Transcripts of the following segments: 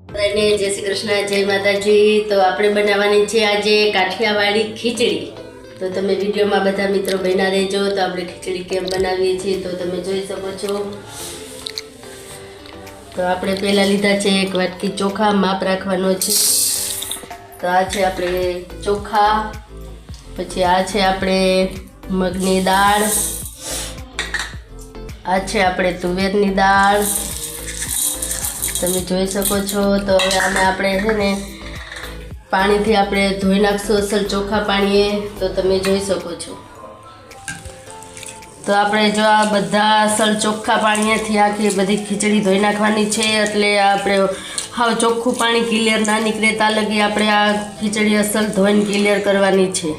जय श्री कृष्ण जय माताजी। तो આપણે બનાવવાની છે આજે કાઠિયાવાડી ખીચડી। તો તમે વિડિયોમાં બધા મિત્રો બન્યા રહેજો। તો આપણે ખીચડી કેમ બનાવીએ છીએ તો તમે જોઈ શકો છો। તો આપણે પહેલા લીધા છે એક વાટકી ચોખા, માપ રાખવાનો છે। તો આ છે આપણે ચોખા, પછી આ છે આપણે મગની દાળ, આ છે આપણે તુવેરની દાળ, તમે જોઈ શકો છો। તો હવે આને આપણે છે ને પાણીથી આપણે ધોઈ નાખશું અસલ ચોખ્ખા પાણીએ। તો તમે જોઈ શકો છો। તો આપણે જો આ બધા અસલ ચોખ્ખા પાણીએથી આખી બધી ખીચડી ધોઈ નાખવાની છે, એટલે આપણે હાવ ચોખ્ખું પાણી ક્લિયર ના નીકળે ત્યાં લગી આપણે આ ખીચડી અસલ ધોઈને ક્લિયર કરવાની છે।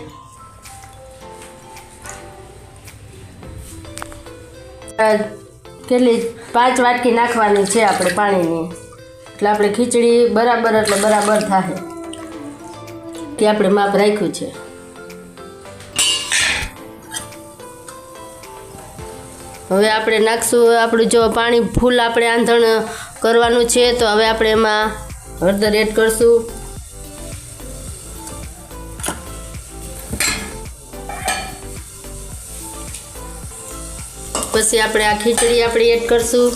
કેટલી 5 વાટકી નાખવાની છે આપણે પાણીની, એટલે આપણે ખીચડી બરાબર એટલે બરાબર થાય કે આપણે માપ રાખ્યું છે। હવે આપણે નાખશું આપણું જો પાણી ફૂલ આપણે આંધણ કરવાનું છે। તો હવે આપણે એમાં હળદર એડ કરશું, પછી આપણે આ ખીચડી આપણે એડ કરશું।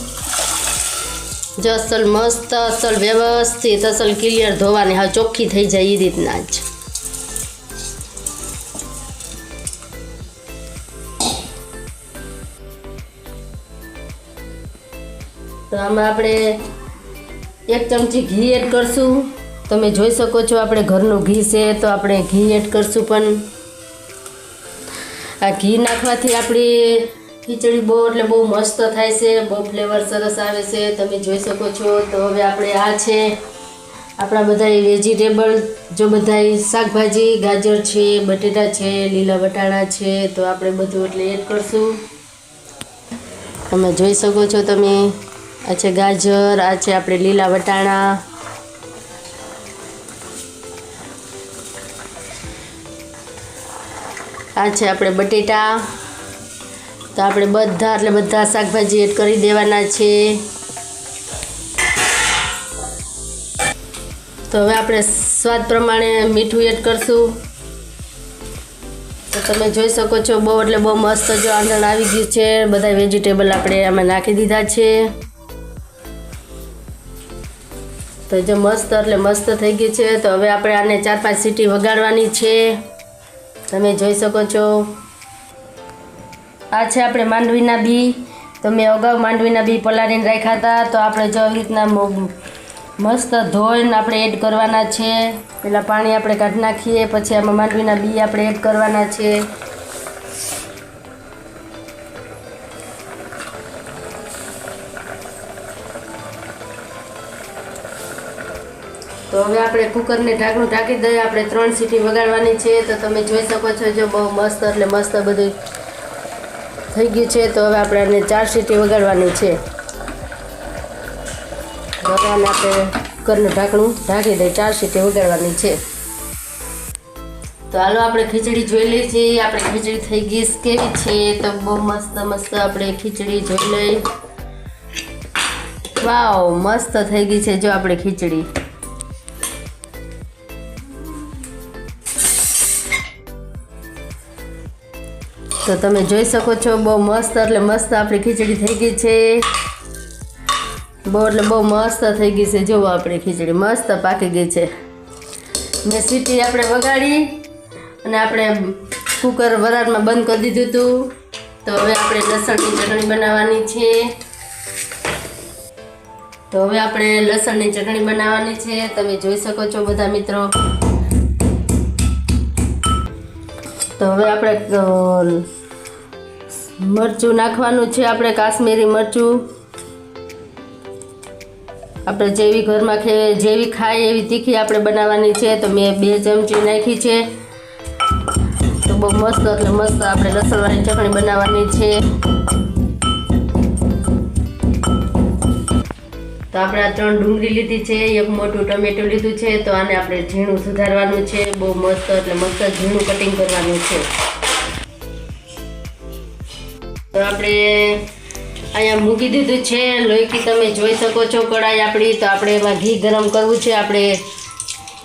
જો અસલ મસ્ત અસલ વ્યવસ્થિત અસલ ક્લિયર ધોવાની હા ચોખ્ખી થઈ જાય એ રીતના જ। તો આમાં આપણે 1 ચમચી ઘી એડ કરશું। તમે જોઈ શકો છો આપણે ઘરનું ઘી છે તો આપણે ઘી એડ કરશું, પણ આ ઘી નાખવાથી આપણી ખીચડી બહુ એટલે બહુ મસ્ત થાય છે, બહુ ફ્લેવર સરસ આવે છે, તમે જોઈ શકો છો। તો હવે આપણે આ છે આપણા બધા વેજીટેબલ, જો બધા શાકભાજી ગાજર છે, બટેટા છે, લીલા વટાણા છે, તો આપણે બધું એટલે એડ કરશું। તમે જોઈ શકો છો તમે, આ છે ગાજર, આ છે આપણે લીલા વટાણા, આ છે આપણે બટેટા। તો આપણે બધા એટલે બધા શાકભાજી એડ કરી દેવાના છે। તો હવે આપણે સ્વાદ પ્રમાણે મીઠું એડ કરશું। તો તમે જોઈ શકો છો બહુ એટલે બહુ મસ્ત જો આંધણ આવી ગયું છે, બધા વેજીટેબલ આપણે આમાં નાખી દીધા છે। તો જો મસ્ત એટલે મસ્ત થઈ ગયું છે। તો હવે આપણે આને 4-5 સીટી વગાડવાની છે, તમે જોઈ શકો છો। આ છે આપણે માંડવીના બી, તો મેં અગાઉ માંડવીના બી પલાળીને રાખ્યા હતા। તો આપણે જો આવી રીતના મસ્ત ધોઈને આપણે એડ કરવાના છે। પહેલાં પાણી આપણે કાઢી નાખીએ, પછી આમાં માંડવીના બી આપણે એડ કરવાના છે। તો હવે આપણે કુકરને ઢાંકણું ઢાંકી દઈએ, આપણે 3 સીટી વગાડવાની છે। તો તમે જોઈ શકો છો જો બહુ મસ્ત એટલે મસ્ત બધું થઈ ગયું છે। તો હવે આપણે આને 4 સીટી વગાડવાની છે। હવે આને આપણે કુકરનું ઢાંકણું ઢાંકી દઈએ, 4 સીટી વગાડવાની છે। તો હાલો આપણે ખીચડી જોઈ લઈએ છીએ, આપણે ખીચડી થઈ ગઈ કેવી છે। તો બહુ મસ્ત મસ્ત આપણે ખીચડી જોઈ લઈ, વાવ મસ્ત થઈ ગઈ છે જો આપણે ખીચડી। તો તમે જોઈ શકો છો બહુ મસ્ત એટલે મસ્ત આપણી ખીચડી થઈ ગઈ છે, બહુ એટલે બહુ મસ્ત થઈ ગઈ છે। જુઓ આપણી ખીચડી મસ્ત પાકી ગઈ છે। મેં સીટી આપણે વગાડી અને આપણે કુકર વરાળમાં બંધ કરી દીધું હતું। તો હવે આપણે લસણની ચટણી બનાવવાની છે। તો હવે આપણે લસણની ચટણી બનાવવાની છે, તમે જોઈ શકો છો બધા મિત્રો। તો હવે આપણે મરચું નાખવાનું છે, આપણે કાશ્મીરી મરચું, આપણે જેવી ઘરમાં જેવી ખાય એવી તીખી આપણે બનાવવાની છે। તો મેં 2 ચમચી નાખી છે। તો બહુ મસ્ત એટલે મસ્ત આપણે લસણવાળી ચટણી બનાવવાની છે। તો આપણે આ 3 ડુંગળી લીધી છે, 1 મોટું ટમેટું લીધું છે। તો આને આપણે ઝીણું સુધારવાનું છે, બહુ મસ્ત એટલે મસ્ત ઝીણું કટિંગ કરવાનું છે। તો આપણે અહીંયા મૂકી દીધું છે લોહી. તમે જોઈ શકો છો કઢાઈ આપણી. તો આપણે એમાં ઘી ગરમ કરવું છે. આપણે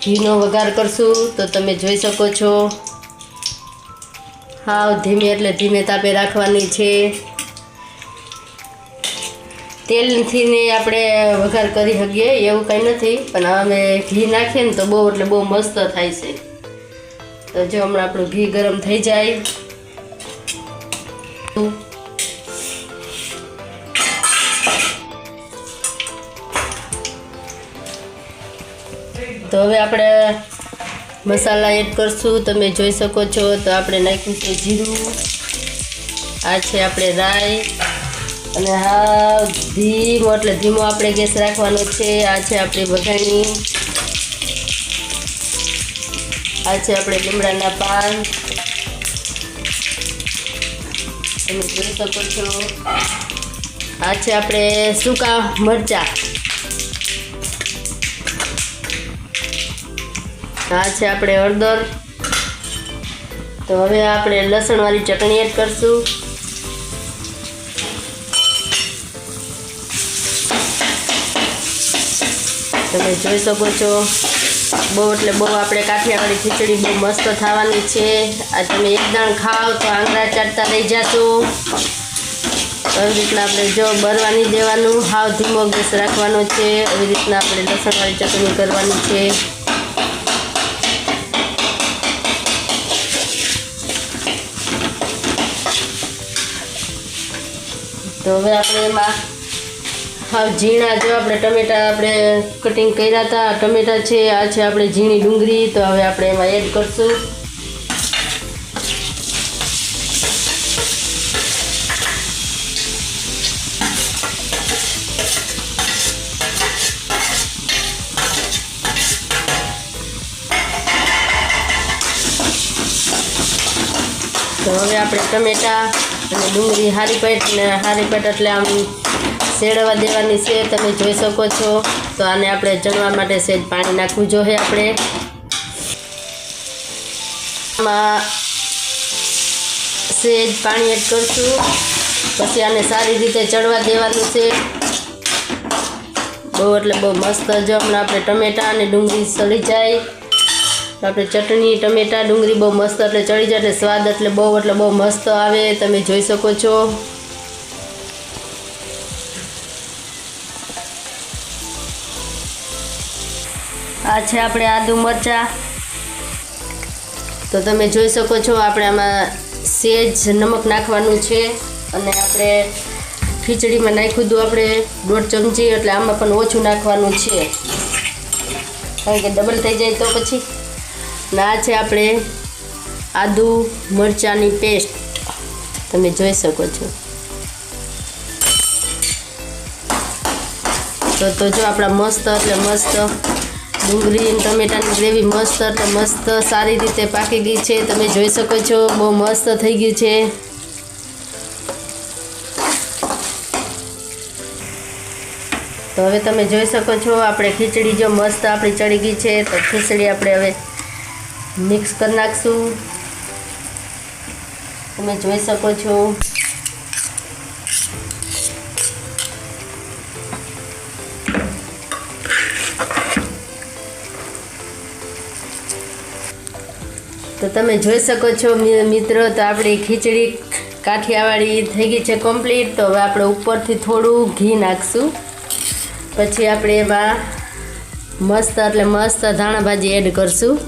ઘીનો વઘાર કરશું. તો તમે જોઈ શકો છો હાવ ધીમે એટલે ધીમે તાપે રાખવાની છે. તેલથી ને આપણે વઘાર કરી શકીએ એવું કંઈ નથી, પણ અમે ઘી નાખીએ ને તો બહુ એટલે બહુ મસ્ત થાય છે. તો જો હમણાં આપણું ઘી ગરમ થઈ જાય તો હવે આપણે મસાલા એડ કરશું. તમે જોઈ શકો છો. તો આપણે નાખ્યું છે જીરું, આ છે આપણે રાઈ, અને હા ધીમો એટલે ધીમો આપણે ગેસ રાખવાનો છે. આ છે આપણી વઘાણી, આ છે આપણે લીમડાના પાન, તમે જોઈ શકો છો. આ છે આપણે સૂકા મરચાં, આ છે આપણે હળદર. તો હવે આપણે લસણવાળી ચટણી એડ કરશું. તમે જોઈ શકો છો બહુ એટલે બહુ આપણે કાઠિયાવાડી ખીચડી બહુ મસ્ત થવાની છે. આ તમે એક દાણ ખાઓ તો આંગળા ચાટતા રહી જશો. એવી રીતના આપણે જો બરવા નહીં દેવાનું, હાવ ધીમો ગેસ રાખવાનો છે. એવી રીતના આપણે લસણવાળી ચટણી કરવાની છે. તો હવે આપણે એમાં હાવ ઝીણા જો આપણે ટમેટા આપણે કટિંગ કર્યા હતા, ટમેટા છે. આ છે આપણે ઝીણી ડુંગળી. તો હવે આપણે એમાં એડ કરશું. તો હવે આપણે ટમેટા અને ડુંગળી હારી પેટ એટલે આમ શેડવા દેવાની છે. તમે જોઈ શકો છો. તો આને આપણે ચણવા માટે સહેજ પાણી નાખવું જોઈએ. આપણે આમાં સહેજ પાણી એડ કરશું, પછી આને સારી રીતે ચડવા દેવાનું છે. બહુ એટલે બહુ મસ્ત. જો હમણાં આપણે ટમેટા અને ડુંગળી સળી જાય તો આપણે ચટણી ટમેટા ડુંગળી બહુ મસ્ત એટલે ચડી જાય એટલે સ્વાદ એટલે બહુ મસ્ત આવે. તમે જોઈ શકો છો. આ છે આપણે આદુ મરચાં. તો તમે જોઈ શકો છો આપણે આમાં સહેજ નમક નાખવાનું છે. અને આપણે ખીચડીમાં નાખ્યું હતું આપણે 1.5 ચમચી, એટલે આમાં પણ ઓછું નાખવાનું છે, કારણ કે ડબલ થઈ જાય તો પછી. ના છે આપણે આદુ મરચાંની પેસ્ટ. તમે જોઈ શકો છો. તો જો આપણા મસ્ત એટલે મસ્ત ડુંગળી અને ટમેટાની ગ્રેવી મસ્ત એટલે મસ્ત સારી રીતે પાકી ગઈ છે. તમે જોઈ શકો છો બહુ મસ્ત થઈ ગયું છે. તો હવે તમે જોઈ શકો છો આપણે ખીચડી જો મસ્ત આપણી ચડી ગઈ છે. તો ખીચડી આપણે હવે મિક્સ કરી નાખશું. તમે જોઈ શકો છો. તો તમે જોઈ શકો છો મિત્રો. તો આપણી ખીચડી કાઠિયાવાડી થઈ ગઈ છે કમ્પ્લીટ. તો હવે આપણે ઉપરથી થોડું ઘી નાખશું. પછી આપણે એમાં મસ્ત એટલે મસ્ત ધાણા ભાજી એડ કરશું.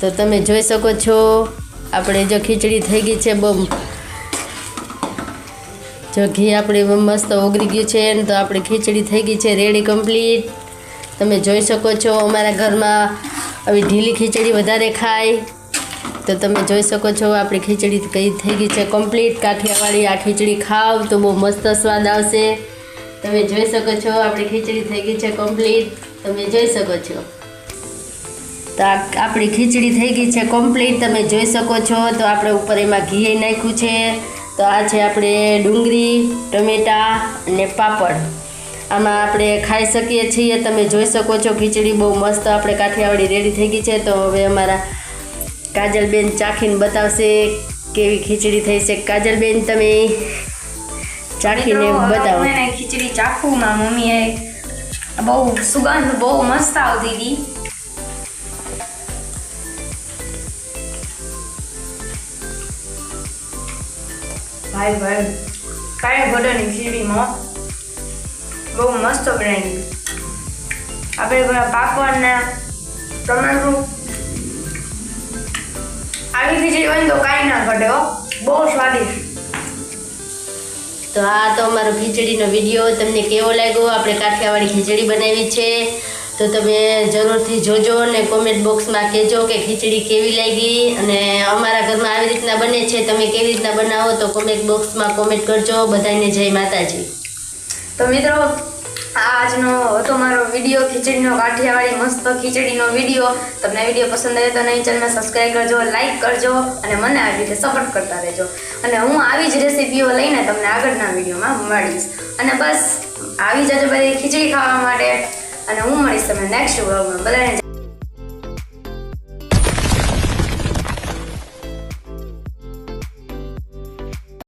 તો તમે જોઈ શકો છો આપણે જો ખીચડી થઈ ગઈ છે બહુ. જો ઘી આપણે મસ્ત ઓગળી ગયું છે ને તો આપણી ખીચડી થઈ ગઈ છે રેડી કમ્પ્લીટ. તમે જોઈ શકો છો. અમારા ઘરમાં આવી ઢીલી ખીચડી વધારે ખાય. તો તમે જોઈ શકો છો આપણી ખીચડી કઈ થઈ ગઈ છે કમ્પ્લીટ કાઠિયાવાડી. આ ખીચડી ખાવ તો બહુ મસ્ત સ્વાદ આવશે. તમે જોઈ શકો છો આપણી ખીચડી થઈ ગઈ છે કમ્પ્લીટ. તમે જોઈ શકો છો. તો આપણી ખીચડી થઈ ગઈ છે કમ્પ્લીટ. તમે જોઈ શકો છો. તો આપણે ઉપર એમાં ઘી નાખ્યું છે. તો આ છે આપણે ડુંગળી ટમેટાં અને પાપડ. આમાં આપણે ખાઈ શકીએ છીએ. તમે જોઈ શકો છો ખીચડી બહુ મસ્ત આપણે કાઠિયાવાડી રેડી થઈ ગઈ છે. તો હવે અમારા કાજલબેન ચાખીને બતાવશે કેવી ખીચડી થઈ છે. કાજલબેન તમે ચાખીને બતાવો. ખીચડી ચાખું મારી મમ્મીએ બહુ સુગંધ બહુ મસ્ત આવતી હતી. ભાઈ કાંઈ ઘટની ખીચડીમાં બહુ મસ્ત બનાવી. આપણે બધા પાકવાના ટમેટું આવી ખીચડી હોય તો કાંઈ ના ઘટે હો, બહુ સ્વાદિષ્ટ. તો આ તો અમારો ખીચડીનો વિડીયો તમને કેવો લાગ્યો. આપણે કાઠિયાવાડી ખીચડી બનાવી છે તો તમે જરૂરથી જોજો અને કોમેન્ટ બોક્સમાં કહેજો કે ખીચડી કેવી લાગી. અને અમારા ઘરમાં આવી રીતના બને છે, તમે કેવી રીતના બનાવો તો કોમેન્ટ બોક્સમાં કોમેન્ટ કરજો. બધાને જય માતાજી. તો મિત્રો આજનો હતો મારો વિડીયો ખીચડીનો, કાઠિયાવાડી મસ્ત ખીચડીનો વિડીયો. તમને વિડીયો પસંદ આવે તો નહીં ચેનલને સબસ્ક્રાઈબ કરજો, લાઈક કરજો અને મને આવી રીતે સપોર્ટ કરતા રહેજો. અને હું આવી જ રેસીપીઓ લઈને તમને આગળના વિડીયોમાં મળીશ. અને બસ આવી જજો બધી ખીચડી ખાવા માટે. અને હું મળીશ તમને નેક્સ્ટ વ્લોગમાં. બધાને